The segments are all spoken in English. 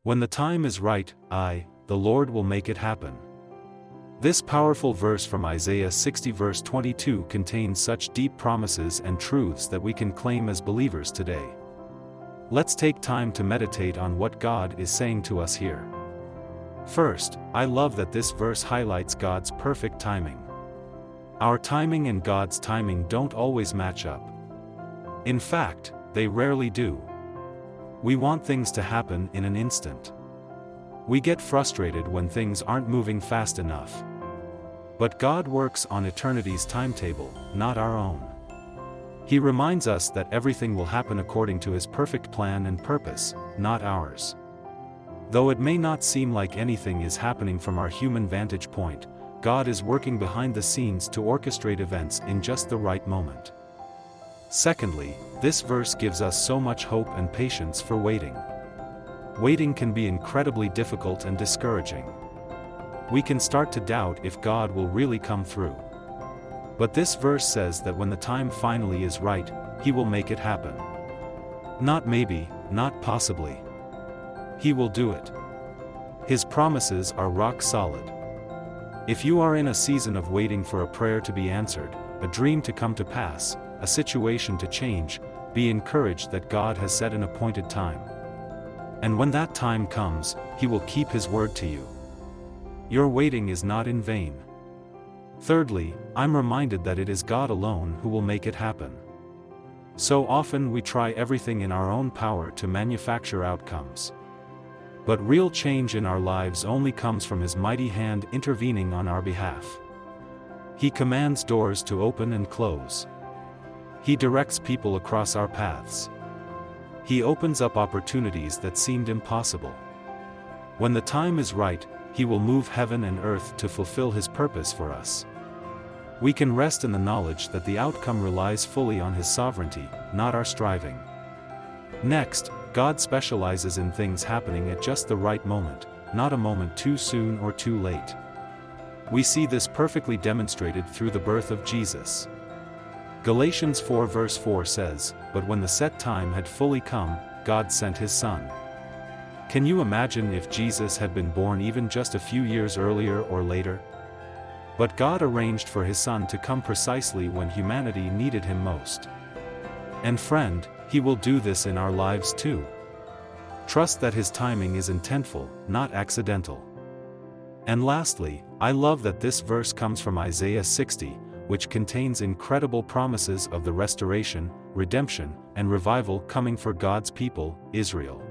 When the time is right, the Lord will make it happen. This powerful verse from Isaiah 60 verse 22 contains such deep promises and truths that we can claim as believers today. Let's take time to meditate on what God is saying to us here. First, I love that this verse highlights God's perfect timing. Our timing and God's timing don't always match up. In fact, they rarely do. We want things to happen in an instant. We get frustrated when things aren't moving fast enough. But God works on eternity's timetable, not our own. He reminds us that everything will happen according to His perfect plan and purpose, not ours. Though it may not seem like anything is happening from our human vantage point, God is working behind the scenes to orchestrate events in just the right moment. Secondly, this verse gives us so much hope and patience for waiting. Waiting can be incredibly difficult and discouraging. We can start to doubt if God will really come through. But this verse says that when the time finally is right, He will make it happen. Not maybe, not possibly. He will do it. His promises are rock solid. If you are in a season of waiting for a prayer to be answered, a dream to come to pass, a situation to change, be encouraged that God has set an appointed time. And when that time comes, He will keep His word to you. Your waiting is not in vain. Thirdly, I'm reminded that it is God alone who will make it happen. So often we try everything in our own power to manufacture outcomes. But real change in our lives only comes from His mighty hand intervening on our behalf. He commands doors to open and close. He directs people across our paths. He opens up opportunities that seemed impossible. When the time is right, He will move heaven and earth to fulfill His purpose for us. We can rest in the knowledge that the outcome relies fully on His sovereignty, not our striving. Next, God specializes in things happening at just the right moment, not a moment too soon or too late. We see this perfectly demonstrated through the birth of Jesus. Galatians 4 verse 4 says, "But when the set time had fully come, God sent His Son." Can you imagine if Jesus had been born even just a few years earlier or later? But God arranged for His Son to come precisely when humanity needed Him most. And friend, He will do this in our lives too. Trust that His timing is intentful, not accidental. And lastly, I love that this verse comes from Isaiah 60, which contains incredible promises of the restoration, redemption, and revival coming for God's people, Israel.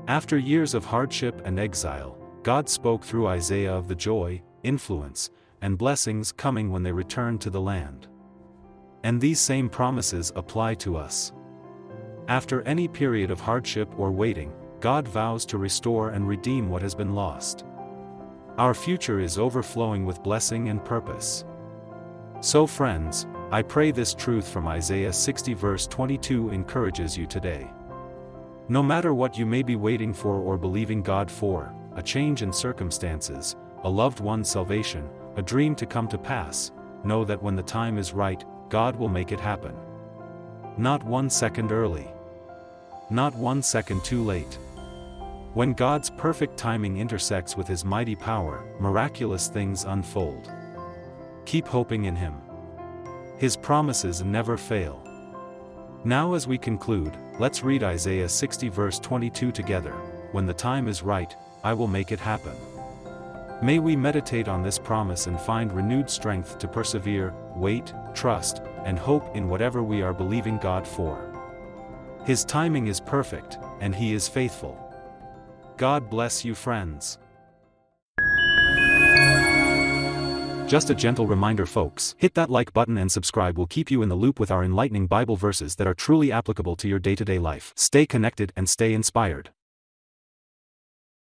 After years of hardship and exile, God spoke through Isaiah of the joy, influence, and blessings coming when they returned to the land. And these same promises apply to us. After any period of hardship or waiting, God vows to restore and redeem what has been lost. Our future is overflowing with blessing and purpose. So friends, I pray this truth from Isaiah 60 verse 22 encourages you today. No matter what you may be waiting for or believing God for, a change in circumstances, a loved one's salvation, a dream to come to pass, know that when the time is right, God will make it happen. Not 1 second early. Not 1 second too late. When God's perfect timing intersects with His mighty power, miraculous things unfold. Keep hoping in Him. His promises never fail. Now as we conclude, let's read Isaiah 60 verse 22 together. When the time is right, I will make it happen. May we meditate on this promise and find renewed strength to persevere, wait, trust, and hope in whatever we are believing God for. His timing is perfect, and He is faithful. God bless you, friends. Just a gentle reminder, folks, hit that like button and subscribe will keep you in the loop with our enlightening Bible verses that are truly applicable to your day-to-day life. Stay connected and stay inspired.